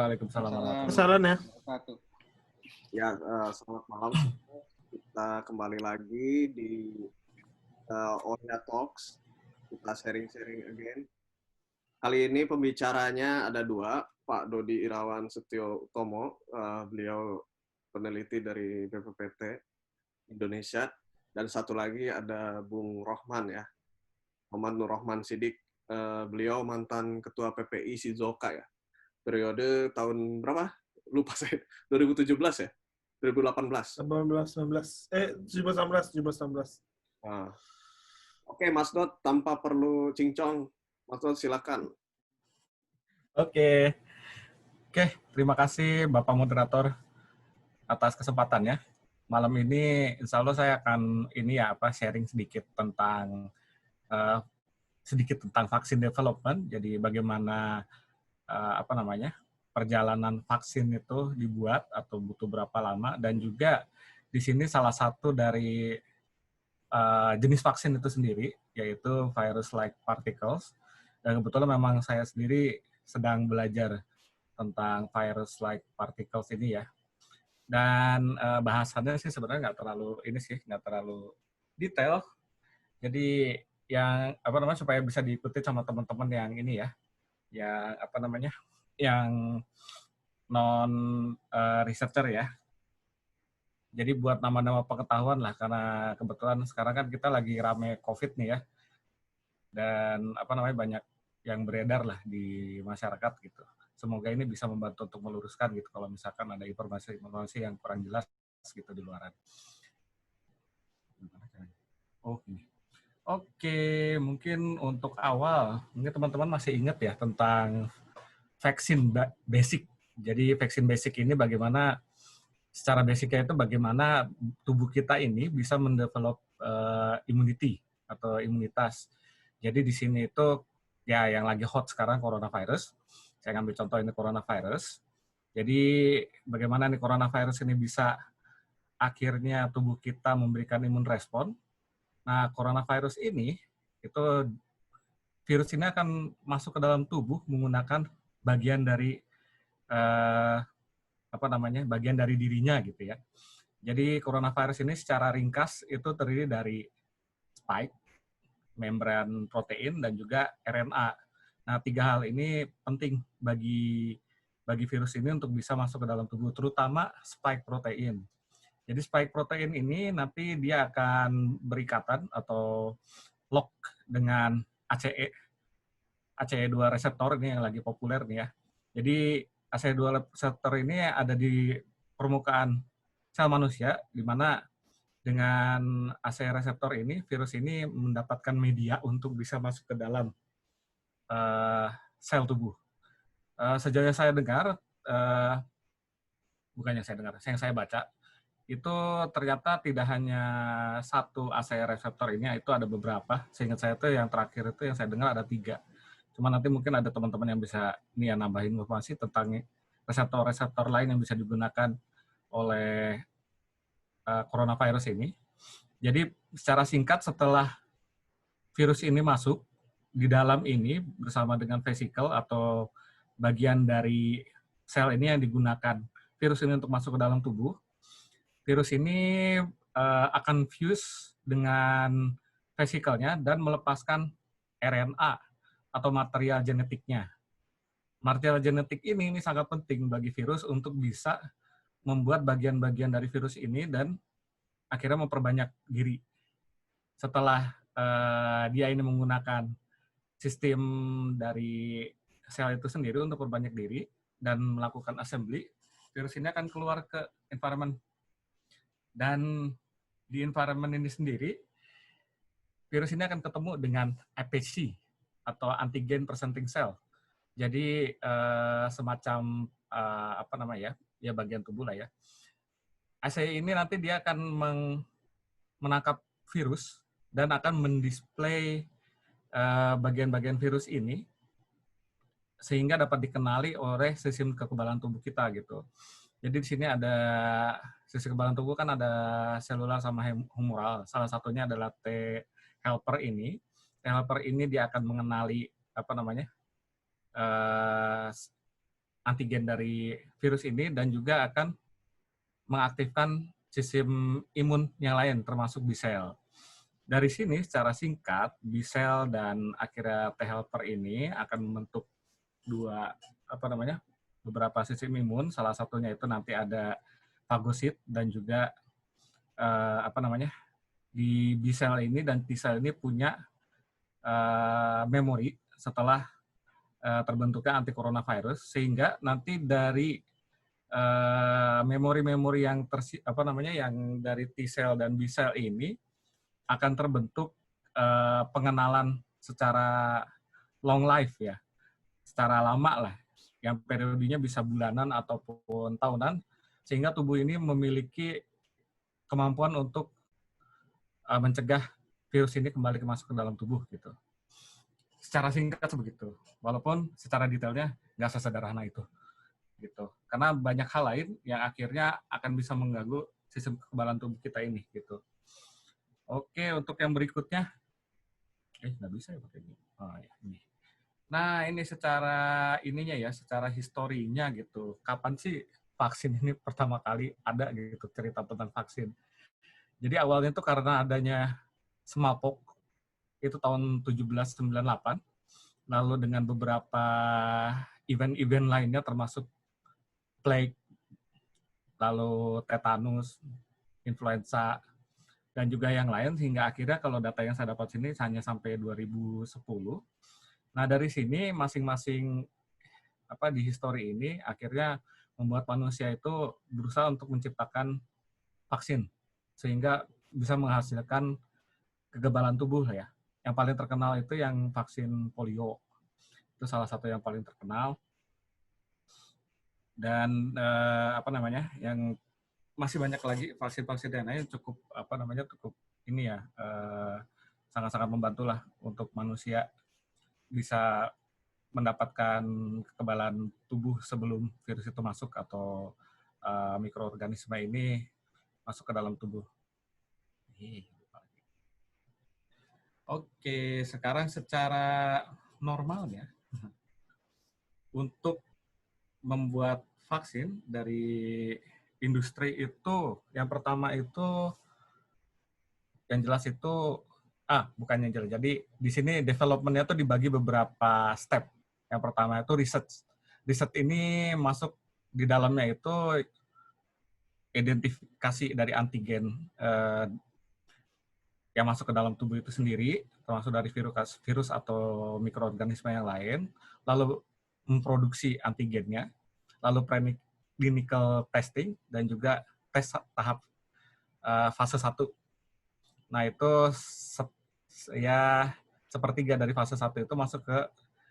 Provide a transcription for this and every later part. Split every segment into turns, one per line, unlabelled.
Waalaikumsalam warahmatullahi
Kesalahan ya.
wabarakatuh.
Ya, selamat malam. Kita kembali lagi di Onya Talks. Kita sharing-sharing again. Kali ini pembicaranya ada dua, Pak Dodi Irawan Setio Utomo, beliau peneliti dari BPPT Indonesia, dan satu lagi ada Bung Rohman ya, Muhammad Nur Rohman Sidik. Beliau mantan ketua PPI Shizuoka ya. Periode tahun berapa? Lupa saya. 2017 ya? 2018.
18, 19. 17, 18.
Nah. Oke, Mas Dot, tanpa perlu cincong, Mas Dot silakan.
Oke, terima kasih Bapak Moderator atas kesempatannya. Malam ini insya Allah saya akan sharing sedikit tentang vaksin development. Jadi bagaimana perjalanan vaksin itu dibuat atau butuh berapa lama, dan juga di sini salah satu dari jenis vaksin itu sendiri yaitu virus-like particles. Dan kebetulan memang saya sendiri sedang belajar tentang virus-like particles ini ya. Dan bahasannya sih sebenarnya nggak terlalu detail. Jadi yang supaya bisa diikuti sama teman-teman yang ini ya, yang non researcher ya. Jadi buat nama-nama pengetahuan lah, karena kebetulan sekarang kan kita lagi rame COVID nih ya, dan banyak yang beredar lah di masyarakat gitu. Semoga ini bisa membantu untuk meluruskan gitu kalau misalkan ada informasi yang kurang jelas gitu di luaran. Oke, mungkin untuk awal, mungkin teman-teman masih ingat ya tentang vaksin basic. Jadi vaksin basic ini bagaimana, secara basicnya itu bagaimana tubuh kita ini bisa mendevelop immunity atau imunitas. Jadi di sini itu ya yang lagi hot sekarang coronavirus. Saya ngambil contoh ini coronavirus. Jadi bagaimana nih coronavirus ini bisa akhirnya tubuh kita memberikan imun respon. Nah, coronavirus ini, virus ini akan masuk ke dalam tubuh menggunakan bagian dari bagian dari dirinya gitu ya. Jadi coronavirus ini secara ringkas itu terdiri dari spike, membran protein, dan juga RNA. Nah, tiga hal ini penting bagi virus ini untuk bisa masuk ke dalam tubuh, terutama spike protein. Jadi spike protein ini nanti dia akan berikatan atau lock dengan ACE2 reseptor ini yang lagi populer nih ya. Jadi ACE2 reseptor ini ada di permukaan sel manusia, di mana dengan ACE reseptor ini, virus ini mendapatkan media untuk bisa masuk ke dalam sel tubuh. Sejauh yang saya dengar, yang saya baca, itu ternyata tidak hanya satu ACE reseptor ini, itu ada beberapa. Seingat saya itu yang terakhir itu yang saya dengar ada 3. Cuma nanti mungkin ada teman-teman yang bisa nambahin informasi tentang reseptor-reseptor lain yang bisa digunakan oleh coronavirus ini. Jadi secara singkat, setelah virus ini masuk di dalam ini bersama dengan vesicle atau bagian dari sel ini yang digunakan virus ini untuk masuk ke dalam tubuh, virus ini akan fuse dengan vesikelnya dan melepaskan RNA atau material genetiknya. Material genetik ini sangat penting bagi virus untuk bisa membuat bagian-bagian dari virus ini dan akhirnya memperbanyak diri. Setelah dia ini menggunakan sistem dari sel itu sendiri untuk memperbanyak diri dan melakukan assembly, virus ini akan keluar ke environment. Dan di environment ini sendiri, virus ini akan ketemu dengan APC atau antigen presenting cell. Jadi semacam bagian tubuh lah ya. ACE ini nanti dia akan menangkap virus dan akan mendisplay bagian-bagian virus ini sehingga dapat dikenali oleh sistem kekebalan tubuh kita gitu. Jadi di sini ada sistem kekebalan tubuh kan ada selular sama humoral. Salah satunya adalah T helper ini. T helper ini dia akan mengenali antigen dari virus ini dan juga akan mengaktifkan sistem imun yang lain termasuk B-cell. Dari sini secara singkat B-cell dan akhirnya T helper ini akan membentuk beberapa sistem imun, salah satunya itu nanti ada fagosit dan juga di B-cell ini dan T-cell ini punya memori setelah terbentuknya anti coronavirus, sehingga nanti dari memori-memori yang yang dari T-cell dan B-cell ini akan terbentuk pengenalan secara long life ya, secara lama lah, yang periodenya bisa bulanan ataupun tahunan, sehingga tubuh ini memiliki kemampuan untuk mencegah virus ini kembali masuk ke dalam tubuh gitu. Secara singkat begitu, walaupun secara detailnya nggak sesederhana itu gitu. Karena banyak hal lain yang akhirnya akan bisa mengganggu sistem kekebalan tubuh kita ini gitu. Oke, untuk yang berikutnya, nggak bisa ya pakai ini. Oh ya, ini. Nah, ini secara ininya ya, secara historinya gitu. Kapan sih vaksin ini pertama kali ada gitu, cerita tentang vaksin. Jadi awalnya itu karena adanya smallpox, itu tahun 1798, lalu dengan beberapa event-event lainnya termasuk plague, lalu tetanus, influenza, dan juga yang lain, sehingga akhirnya kalau data yang saya dapat sini hanya sampai 2010. Nah, dari sini masing-masing di histori ini akhirnya membuat manusia itu berusaha untuk menciptakan vaksin sehingga bisa menghasilkan kekebalan tubuh ya. Yang paling terkenal itu yang vaksin polio. Itu salah satu yang paling terkenal. Dan yang masih banyak lagi vaksin-vaksin yang lain cukup cukup ini ya, sangat-sangat membantulah untuk manusia bisa mendapatkan kekebalan tubuh sebelum virus itu masuk atau mikroorganisme ini masuk ke dalam tubuh. Oke, sekarang secara normalnya untuk membuat vaksin dari industri itu, yang pertama itu yang jelas itu bukan yang jelas. Jadi di sini development-nya tuh dibagi beberapa step. Yang pertama itu research. Research ini masuk di dalamnya itu identifikasi dari antigen yang masuk ke dalam tubuh itu sendiri, termasuk dari virus atau mikroorganisme yang lain, lalu memproduksi antigennya, lalu clinical testing, dan juga tes tahap fase 1. Nah, itu sepertiga dari fase 1 itu masuk ke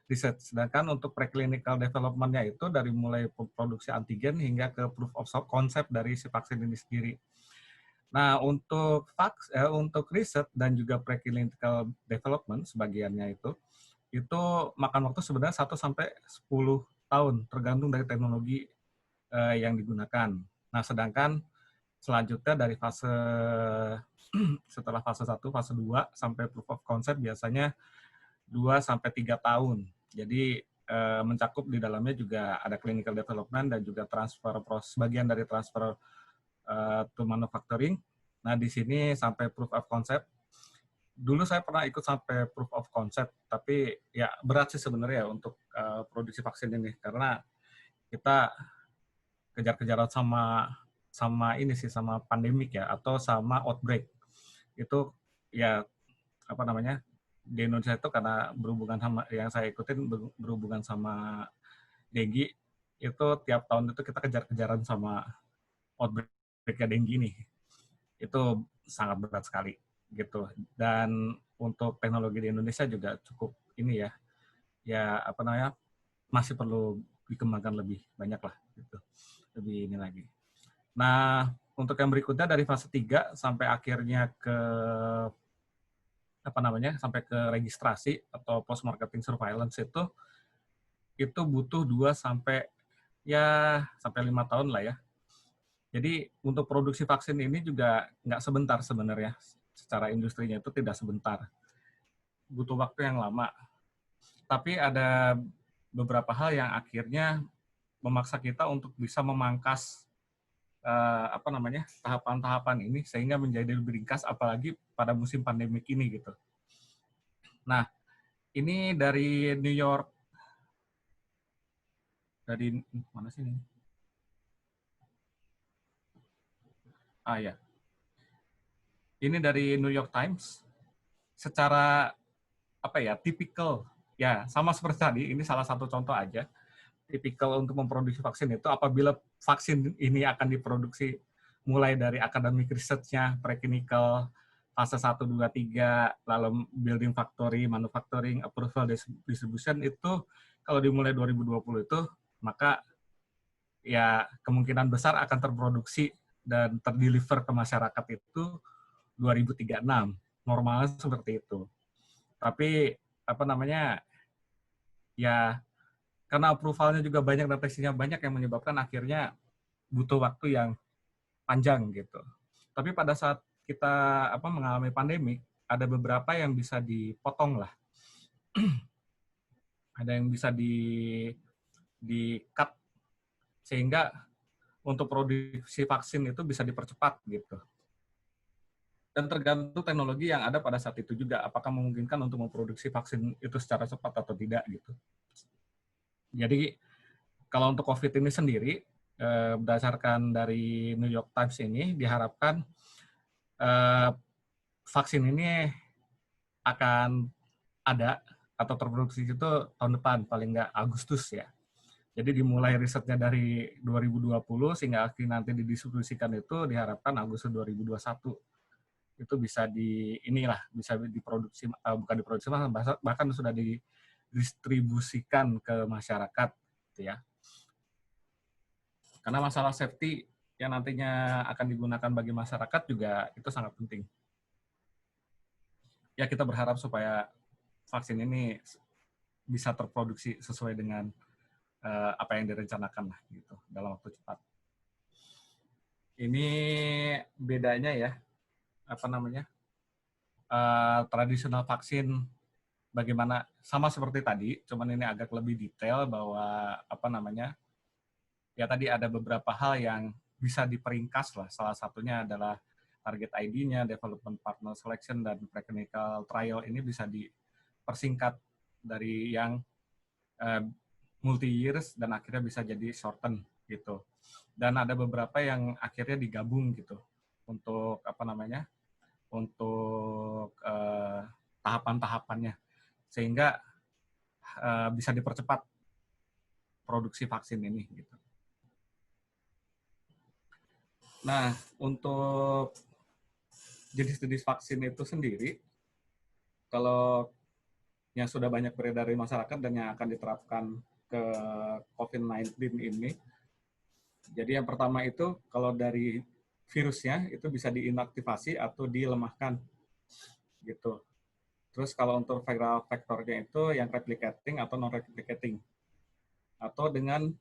riset. Sedangkan untuk preclinical development-nya itu dari mulai produksi antigen hingga ke proof of concept dari si vaksin ini sendiri. Nah, untuk riset dan juga preclinical development sebagiannya itu makan waktu sebenarnya 1 sampai 10 tahun tergantung dari teknologi yang digunakan. Nah, sedangkan selanjutnya dari setelah fase 1, fase 2 sampai proof of concept biasanya 2 sampai 3 tahun. Jadi mencakup di dalamnya juga ada clinical development dan juga bagian dari transfer to manufacturing. Nah, di sini sampai proof of concept. Dulu saya pernah ikut sampai proof of concept, tapi ya berat sih sebenarnya untuk produksi vaksin ini karena kita kejar-kejaran sama pandemik ya, atau sama outbreak. Itu ya di Indonesia itu karena berhubungan sama yang saya ikutin berhubungan sama dengue, itu tiap tahun itu kita kejar-kejaran sama outbreak dengue ini. Itu sangat berat sekali gitu. Dan untuk teknologi di Indonesia juga cukup ini ya masih perlu dikembangkan lebih banyak lah gitu. Lebih ini lagi. Nah, untuk yang berikutnya dari fase 3 sampai akhirnya sampai ke registrasi atau post marketing surveillance itu butuh 2 sampai 5 tahun lah ya. Jadi untuk produksi vaksin ini juga nggak sebentar sebenarnya. Secara industrinya itu tidak sebentar. Butuh waktu yang lama. Tapi ada beberapa hal yang akhirnya memaksa kita untuk bisa memangkas tahapan-tahapan ini sehingga menjadi lebih ringkas, apalagi pada musim pandemik ini gitu. Nah, ini dari New York, dari mana sih ini? Ya, ini dari New York Times. Secara tipikal, ya sama seperti tadi, ini salah satu contoh aja. Tipikal untuk memproduksi vaksin itu apabila vaksin ini akan diproduksi mulai dari academic research-nya, preclinical, fase 1, 2, 3, lalu building factory, manufacturing, approval, distribution, itu kalau dimulai 2020 itu, maka ya kemungkinan besar akan terproduksi dan terdeliver ke masyarakat itu 2036. Normalnya seperti itu. Tapi ya karena approval-nya juga banyak dan testingnya banyak yang menyebabkan akhirnya butuh waktu yang panjang gitu. Tapi pada saat kita mengalami pandemi, ada beberapa yang bisa dipotong lah. Ada yang bisa di cut sehingga untuk produksi vaksin itu bisa dipercepat gitu. Dan tergantung teknologi yang ada pada saat itu juga, apakah memungkinkan untuk memproduksi vaksin itu secara cepat atau tidak gitu. Jadi kalau untuk COVID ini sendiri, berdasarkan dari New York Times ini, diharapkan vaksin ini akan ada atau terproduksi itu tahun depan, paling nggak Agustus ya. Jadi dimulai risetnya dari 2020 sehingga akhirnya nanti didistribusikan itu diharapkan Agustus 2021. Itu bisa bisa diproduksi, bukan diproduksi, bahkan sudah didistribusikan ke masyarakat gitu ya. Karena masalah safety yang nantinya akan digunakan bagi masyarakat juga itu sangat penting. Ya kita berharap supaya vaksin ini bisa terproduksi sesuai dengan apa yang direncanakan lah gitu dalam waktu cepat. Ini bedanya ya, tradisional vaksin bagaimana, sama seperti tadi, cuman ini agak lebih detail bahwa ya tadi ada beberapa hal yang bisa diperingkas lah. Salah satunya adalah target ID-nya, development partner selection, dan preclinical trial ini bisa dipersingkat dari yang multi years dan akhirnya bisa jadi shorten gitu. Dan ada beberapa yang akhirnya digabung gitu untuk untuk tahapan-tahapannya sehingga bisa dipercepat produksi vaksin ini gitu. Nah, untuk jenis-jenis vaksin itu sendiri, kalau yang sudah banyak beredar di masyarakat dan yang akan diterapkan ke COVID-19 ini, jadi yang pertama itu kalau dari virusnya itu bisa diinaktivasi atau dilemahkan gitu. Terus kalau untuk viral vektornya itu yang replicating atau non-replicating. Atau dengan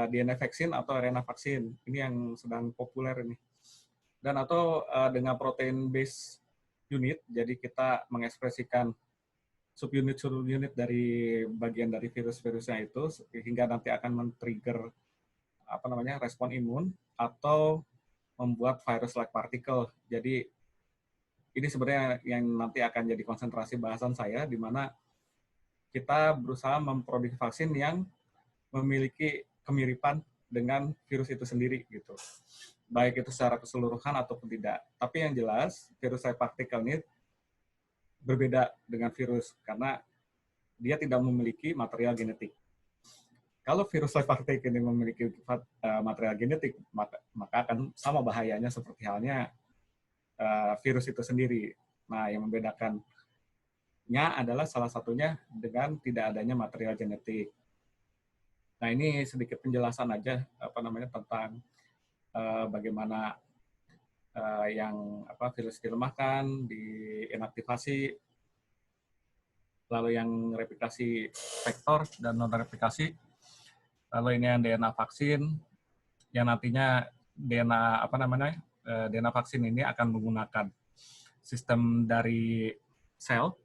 DNA vaksin atau RNA vaksin. Ini yang sedang populer ini. Dan atau dengan protein base unit, jadi kita mengekspresikan subunit dari bagian dari virus-virusnya itu sehingga nanti akan men-trigger respon imun atau membuat virus-like particle. Jadi ini sebenarnya yang nanti akan jadi konsentrasi bahasan saya, di mana kita berusaha memproduksi vaksin yang memiliki kemiripan dengan virus itu sendiri gitu. Baik itu secara keseluruhan ataupun tidak. Tapi yang jelas virus-like particle ini berbeda dengan virus karena dia tidak memiliki material genetik. Kalau virus-like particle ini memiliki material genetik, maka akan sama bahayanya seperti halnya virus itu sendiri. Nah, yang membedakannya adalah salah satunya dengan tidak adanya material genetik. Nah, ini sedikit penjelasan aja tentang bagaimana yang virus dilemahkan, diinaktivasi, lalu yang replikasi vektor dan non replikasi, lalu ini yang DNA vaksin, yang nantinya DNA vaksin ini akan menggunakan sistem dari sel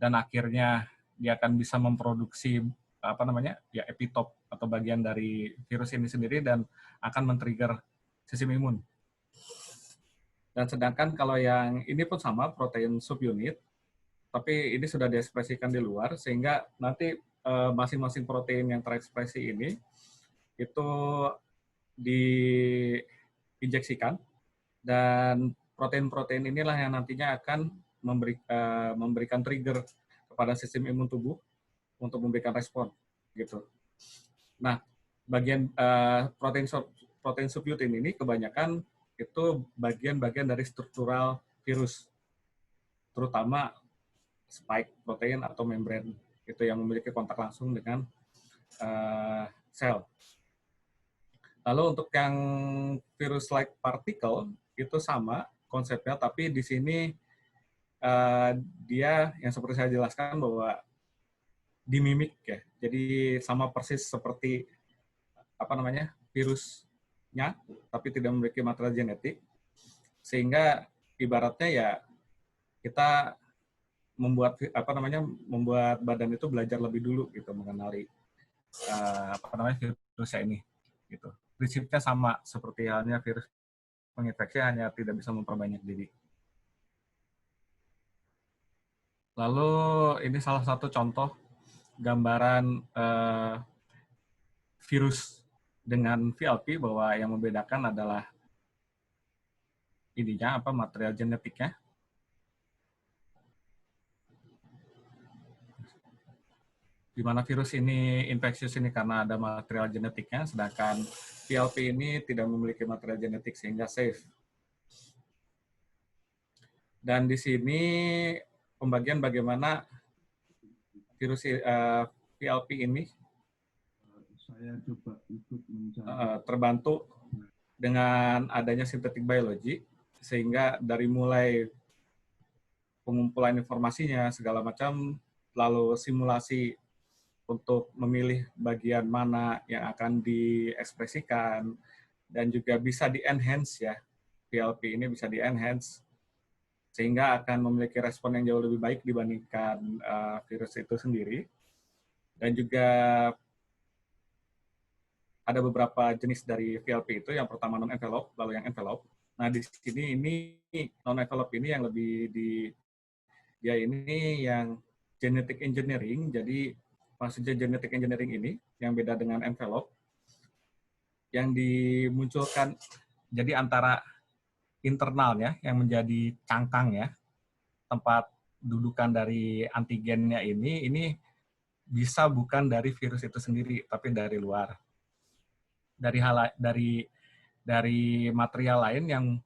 dan akhirnya dia akan bisa memproduksi apa namanya ya epitop atau bagian dari virus ini sendiri dan akan men-trigger sistem imun. Dan sedangkan kalau yang ini pun sama protein subunit, tapi ini sudah diekspresikan di luar sehingga nanti masing-masing protein yang terekspresi ini itu diinjeksikan dan protein-protein inilah yang nantinya akan memberikan trigger kepada sistem imun tubuh untuk memberikan respon gitu. Nah, bagian protein subunit ini kebanyakan itu bagian-bagian dari struktural virus, terutama spike protein atau membran itu yang memiliki kontak langsung dengan sel. Lalu untuk yang virus-like particle itu sama konsepnya, tapi di sini dia yang seperti saya jelaskan bahwa dimimik ya, jadi sama persis seperti apa namanya virusnya, tapi tidak memiliki material genetik, sehingga ibaratnya ya kita membuat apa namanya membuat badan itu belajar lebih dulu gitu mengenali apa namanya virusnya ini gitu. Prinsipnya sama seperti halnya virus penginfeksi, hanya tidak bisa memperbanyak diri. Lalu ini salah satu contoh gambaran virus dengan VLP, bahwa yang membedakan adalah ininya apa material genetiknya. Di mana virus ini infeksius ini karena ada material genetiknya, sedangkan VLP ini tidak memiliki material genetik sehingga safe. Dan di sini pembagian bagaimana virus VLP ini
saya coba ikut mencari
terbantu dengan adanya synthetic biology, sehingga dari mulai pengumpulan informasinya segala macam, lalu simulasi untuk memilih bagian mana yang akan diekspresikan, dan juga bisa di-enhance ya, VLP ini bisa di-enhance, sehingga akan memiliki respon yang jauh lebih baik dibandingkan virus itu sendiri. Dan juga ada beberapa jenis dari VLP itu, yang pertama non-envelope, lalu yang envelope. Nah di sini ini non-envelope ini yang lebih dia ini yang genetic engineering, jadi maksudnya genetic engineering ini yang beda dengan envelope, yang dimunculkan jadi antara internalnya yang menjadi cangkang ya, tempat dudukan dari antigennya ini bisa bukan dari virus itu sendiri, tapi dari luar, dari material lain yang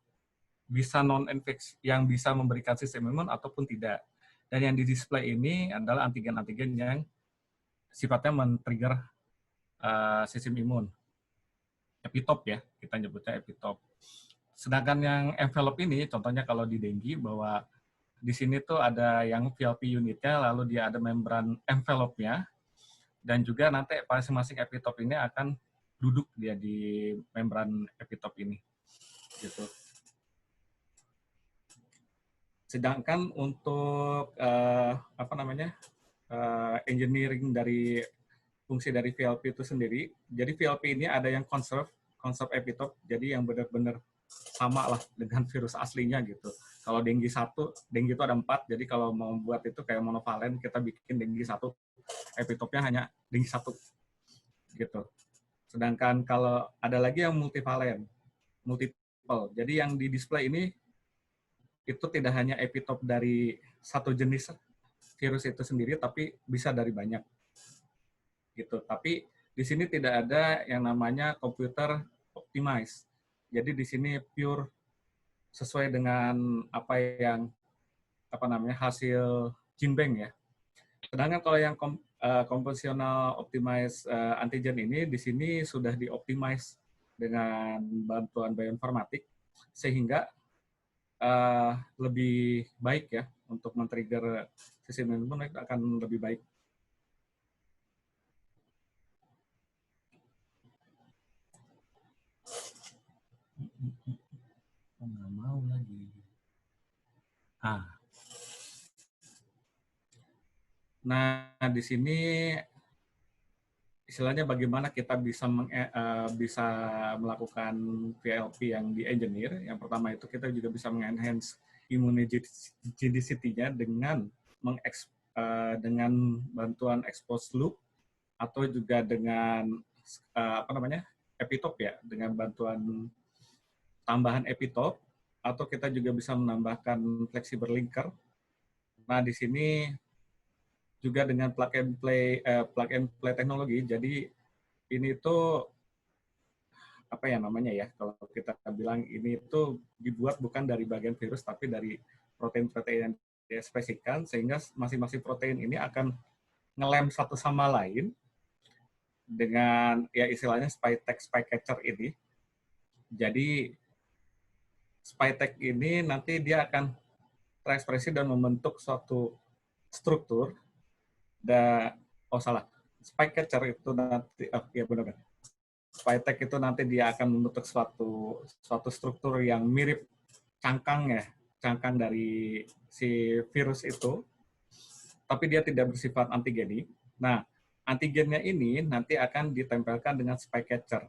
bisa non-infeksi, yang bisa memberikan sistem imun ataupun tidak. Dan yang di-display ini adalah antigen-antigen yang sifatnya men-trigger sistem imun. Epitop ya, kita nyebutnya epitop. Sedangkan yang envelope ini, contohnya kalau di dengue, bahwa di sini tuh ada yang VLP unitnya, lalu dia ada membran envelope-nya, dan juga nanti masing-masing epitop ini akan duduk dia di membran epitop ini. Gitu. Sedangkan untuk engineering dari fungsi dari VLP itu sendiri, jadi VLP ini ada yang conserve epitop, jadi yang benar-benar sama lah dengan virus aslinya gitu. Kalau dengue itu ada 4, jadi kalau mau buat itu kayak monovalen, kita bikin dengue 1, epitopnya hanya dengue 1 gitu. Sedangkan kalau ada lagi yang multiple, jadi yang di display ini itu tidak hanya epitop dari satu jenis virus itu sendiri, tapi bisa dari banyak. Gitu. Tapi di sini tidak ada yang namanya computer optimize. Jadi di sini pure sesuai dengan hasil gene bank ya. Sedangkan kalau yang konvensional optimize antigen ini di sini sudah dioptimize dengan bantuan bioinformatik, sehingga lebih baik ya untuk men-trigger sistem imun akan lebih baik. Nggak mau lagi. Nah di sini istilahnya bagaimana kita bisa bisa melakukan VLP yang di engineer. Yang pertama itu kita juga bisa mengenhance immunogenicity-nya dengan dengan bantuan expose loop atau juga dengan epitope ya, dengan bantuan tambahan epitope, atau kita juga bisa menambahkan flexible linker. Nah, di sini juga dengan plug and play teknologi. Jadi ini tuh apa ya namanya ya, kalau kita bilang ini itu dibuat bukan dari bagian virus tapi dari protein-protein yang diekspresikan, sehingga masing-masing protein ini akan ngelem satu sama lain dengan ya istilahnya spike catcher ini. Jadi spike ini nanti dia akan terekspresi dan membentuk suatu struktur. Spike catcher itu nanti, ya benar. Spike itu nanti dia akan membentuk suatu struktur yang mirip cangkang dari si virus itu, tapi dia tidak bersifat antigeni. Nah, antigennya ini nanti akan ditempelkan dengan spike catcher.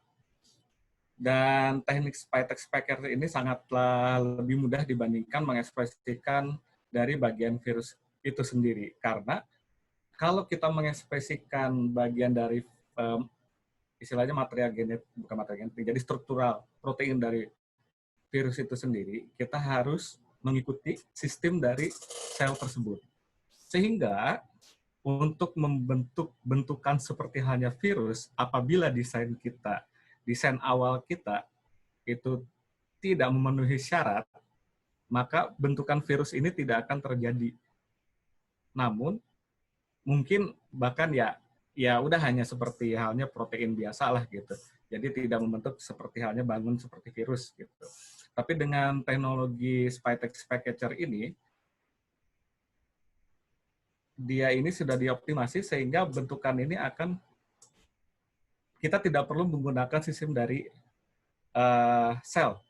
Dan teknik spike catcher ini sangatlah lebih mudah dibandingkan mengekspresikan dari bagian virus itu sendiri. Karena kalau kita mengekspresikan bagian dari istilahnya bukan material genetik, jadi struktural protein dari virus itu sendiri, kita harus mengikuti sistem dari sel tersebut. Sehingga untuk membentuk bentukan seperti halnya virus, apabila desain awal kita itu tidak memenuhi syarat, maka bentukan virus ini tidak akan terjadi. Namun mungkin bahkan ya udah hanya seperti halnya protein biasa lah gitu. Jadi tidak membentuk seperti halnya bangun seperti virus gitu. Tapi dengan teknologi spike catcher ini, dia ini sudah dioptimasi sehingga bentukan ini kita tidak perlu menggunakan sistem dari sel,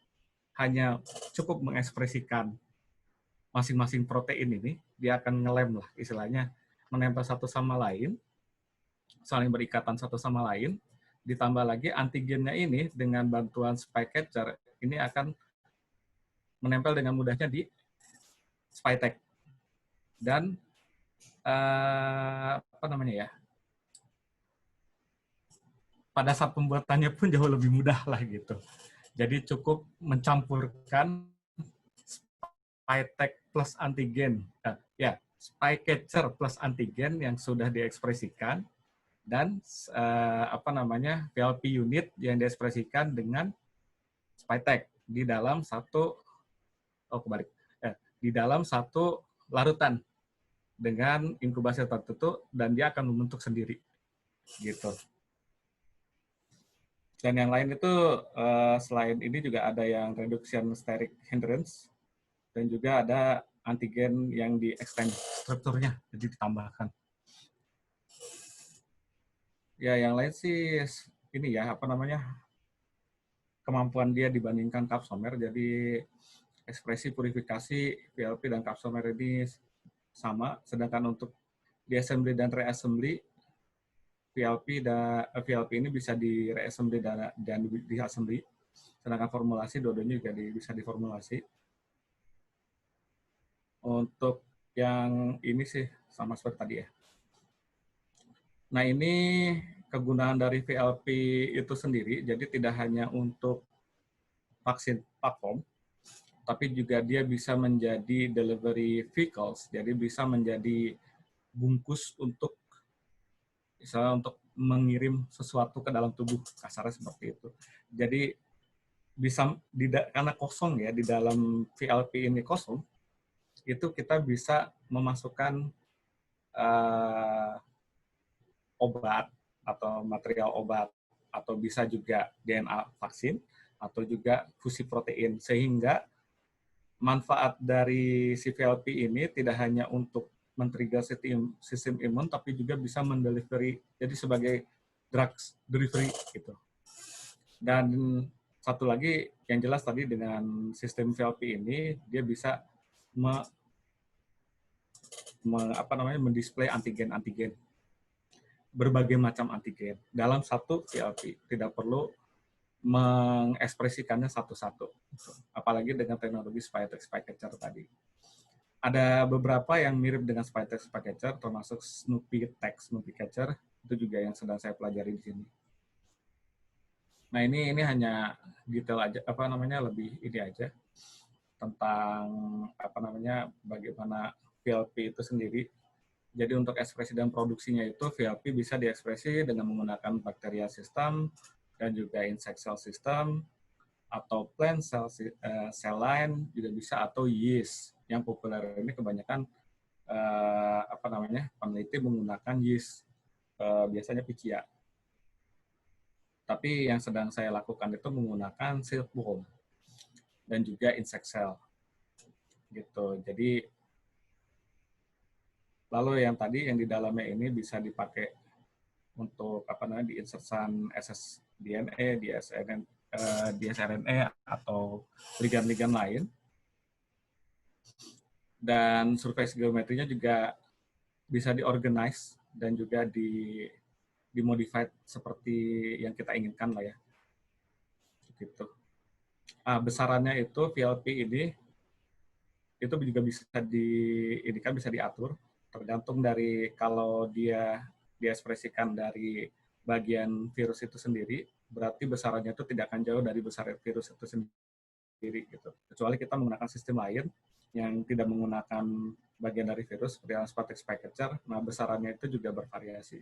hanya cukup mengekspresikan masing-masing protein ini, dia akan ngelem lah istilahnya, menempel satu sama lain, saling berikatan satu sama lain, ditambah lagi antigennya ini dengan bantuan spike catcher ini akan menempel dengan mudahnya di spike tag. Dan pada saat pembuatannya pun jauh lebih mudah lah gitu. Jadi cukup mencampurkan spike tag plus antigen, spike catcher plus antigen yang sudah diekspresikan, dan VLP unit yang diekspresikan dengan spike tag di dalam satu larutan dengan inkubasi tertutup, dan dia akan membentuk sendiri gitu. Dan yang lain itu selain ini juga ada yang reduction steric hindrance, dan juga ada antigen yang di extend strukturnya, jadi ditambahkan. Ya, yang lain sih ini ya, kemampuan dia dibandingkan Capsomer. Jadi ekspresi purifikasi VLP dan Capsomer ini sama, sedangkan untuk di assembly dan reassembly, VLP ini bisa di reassembly dan di assembly, sedangkan formulasi dua-duanya juga bisa diformulasi. Untuk yang ini sih sama seperti tadi ya. Nah, ini kegunaan dari VLP itu sendiri, jadi tidak hanya untuk vaksin platform, tapi juga dia bisa menjadi delivery vehicles, jadi bisa menjadi bungkus untuk misalnya untuk mengirim sesuatu ke dalam tubuh, kasarnya seperti itu. Jadi bisa karena kosong ya, di dalam VLP ini kosong, itu kita bisa memasukkan obat atau material obat, atau bisa juga DNA vaksin, atau juga fusi protein, sehingga manfaat dari si VLP ini tidak hanya untuk men-trigger sistem imun, tapi juga bisa mendelivery, jadi sebagai drugs delivery gitu. Dan satu lagi yang jelas tadi, dengan sistem VLP ini dia bisa mendisplay antigen-antigen. berbagai macam antigen dalam satu VLP. Tidak perlu mengekspresikannya satu-satu. Apalagi dengan teknologi Spytex Packager tadi. Ada beberapa yang mirip dengan Spytex Packager, termasuk Snoopy Text, Snoopy Catcher, itu juga yang sedang saya pelajari di sini. Nah ini hanya detail aja, lebih ini aja tentang bagaimana VLP itu sendiri. Jadi untuk ekspresi dan produksinya itu VLP bisa diekspresi dengan menggunakan bacteria system dan juga insect cell system atau plant cell line juga bisa, atau yeast. Yang populer ini kebanyakan peneliti menggunakan yeast, biasanya Pichia. Tapi yang sedang saya lakukan itu menggunakan silkworm dan juga insect cell. Gitu. Jadi lalu yang tadi yang di dalamnya ini bisa dipakai untuk diinsersan ssDNA, dsRNA atau ligan-ligan lain. Dan surface geometrinya juga bisa diorganize dan juga dimodified seperti yang kita inginkan lah ya. Gitu. Besarannya itu VLP ini itu juga bisa diatur tergantung dari kalau dia diekspresikan dari bagian virus itu sendiri, berarti besarannya itu tidak akan jauh dari besar virus itu sendiri gitu. Kecuali kita menggunakan sistem lain yang tidak menggunakan bagian dari virus seperti Spytex Packager, nah besarannya itu juga bervariasi.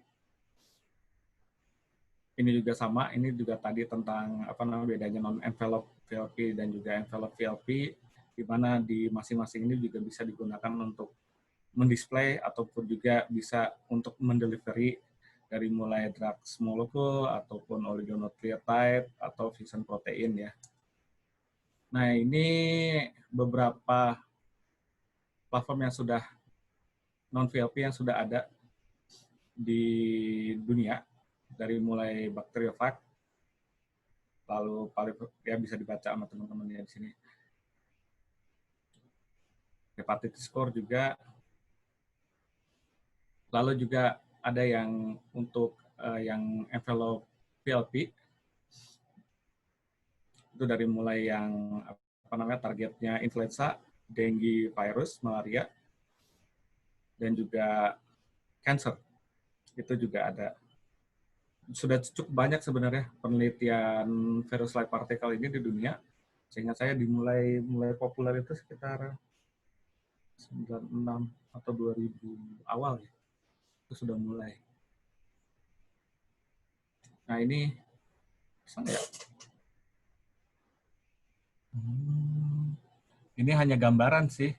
Ini juga sama, ini juga tadi tentang bedanya non-envelope VLP dan juga envelope VLP, di mana di masing-masing ini juga bisa digunakan untuk mendisplay ataupun juga bisa untuk mendelivery dari mulai drugs molekul ataupun oligonucleotide atau fusion protein ya. Nah, ini beberapa platform yang sudah non-VLP yang sudah ada di dunia, dari mulai Bacteriophage, lalu ya bisa dibaca sama teman-teman di sini. Hepatitis score juga. Lalu juga ada yang untuk yang envelope VLP, itu dari mulai yang targetnya influenza, dengue virus, malaria, dan juga cancer. Itu juga ada. Sudah cukup banyak sebenarnya penelitian virus-like particle ini di dunia, sehingga saya mulai populer itu sekitar 96 atau 2000 awal ya. Itu sudah mulai. Nah ini bisa nggak ya? Ini hanya gambaran sih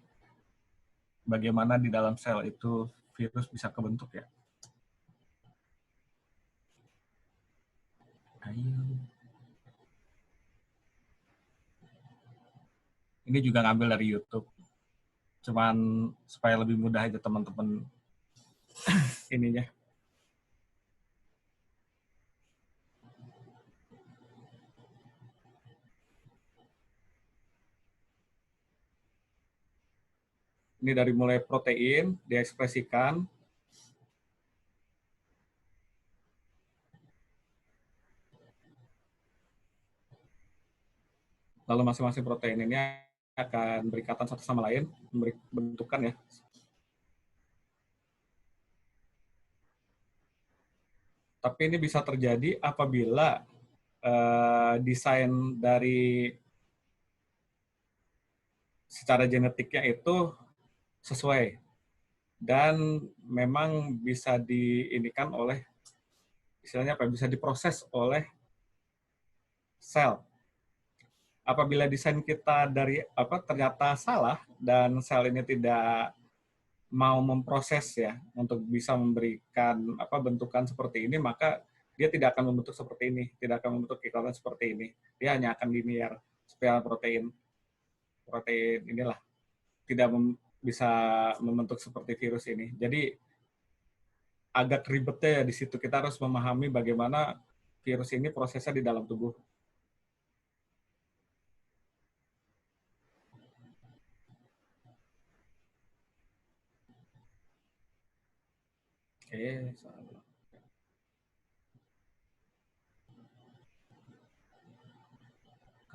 bagaimana di dalam sel itu virus bisa kebentuk ya. Ini juga ngambil dari YouTube. Cuman supaya lebih mudah aja teman-teman ininya. Ini dari mulai protein diekspresikan, lalu masing-masing protein ini akan berikatan satu sama lain, bentukan ya. Tapi ini bisa terjadi apabila desain dari secara genetiknya itu sesuai dan memang bisa diinikan oleh istilahnya bisa diproses oleh sel. Apabila desain kita ternyata salah dan sel ini tidak mau memproses ya untuk bisa memberikan bentukan seperti ini, maka dia tidak akan membentuk seperti ini, tidak akan membentuk ikatan seperti ini. Dia hanya akan linear supaya protein inilah tidak bisa membentuk seperti virus ini. Jadi agak ribetnya ya di situ, kita harus memahami bagaimana virus ini prosesnya di dalam tubuh. Oke,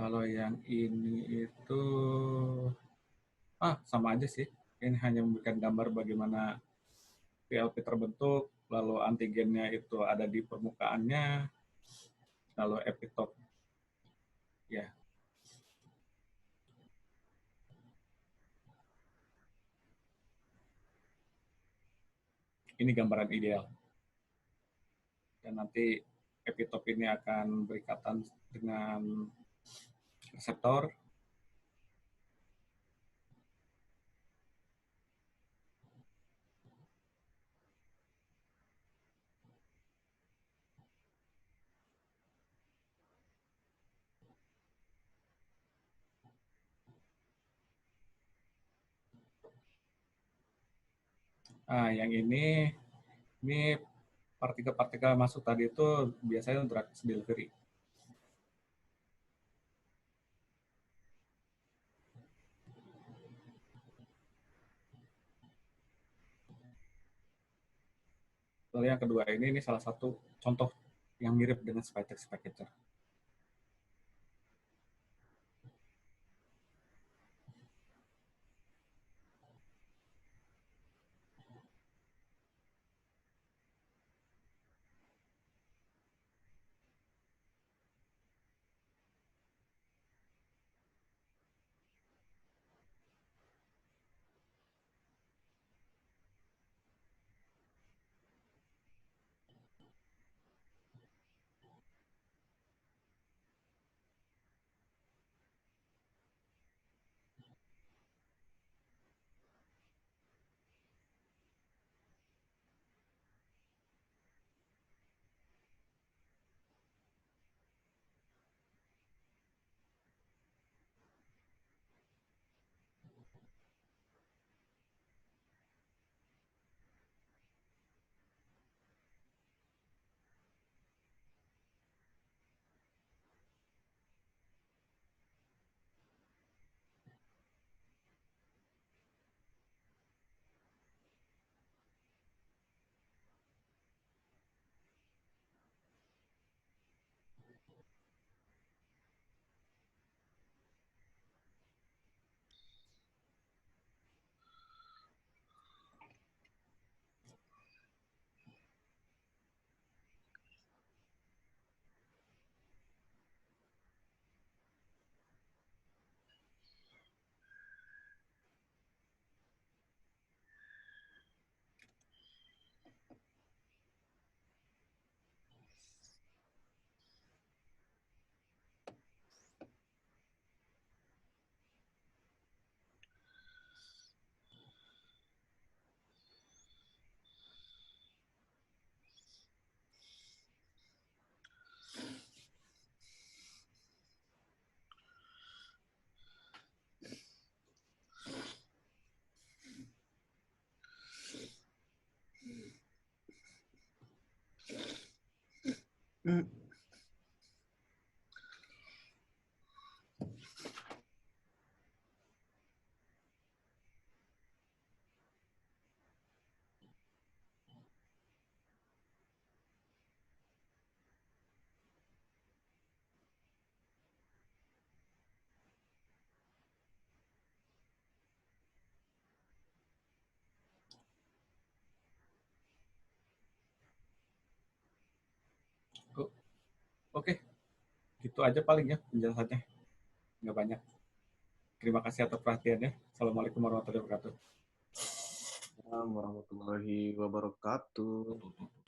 Kalau yang ini itu sama aja sih. Ini hanya memberikan gambar bagaimana PLP terbentuk, lalu antigennya itu ada di permukaannya, lalu epitope ya. Ini gambaran ideal. Dan nanti epitope ini akan berikatan dengan reseptor. Yang ini partikel-partikel masuk tadi itu biasanya drug delivery. Lalu yang kedua ini salah satu contoh yang mirip dengan Spitex packager. Oke, gitu aja paling ya penjelasannya. Nggak banyak. Terima kasih atas perhatiannya. Assalamualaikum warahmatullahi wabarakatuh.
Warahmatullahi wabarakatuh.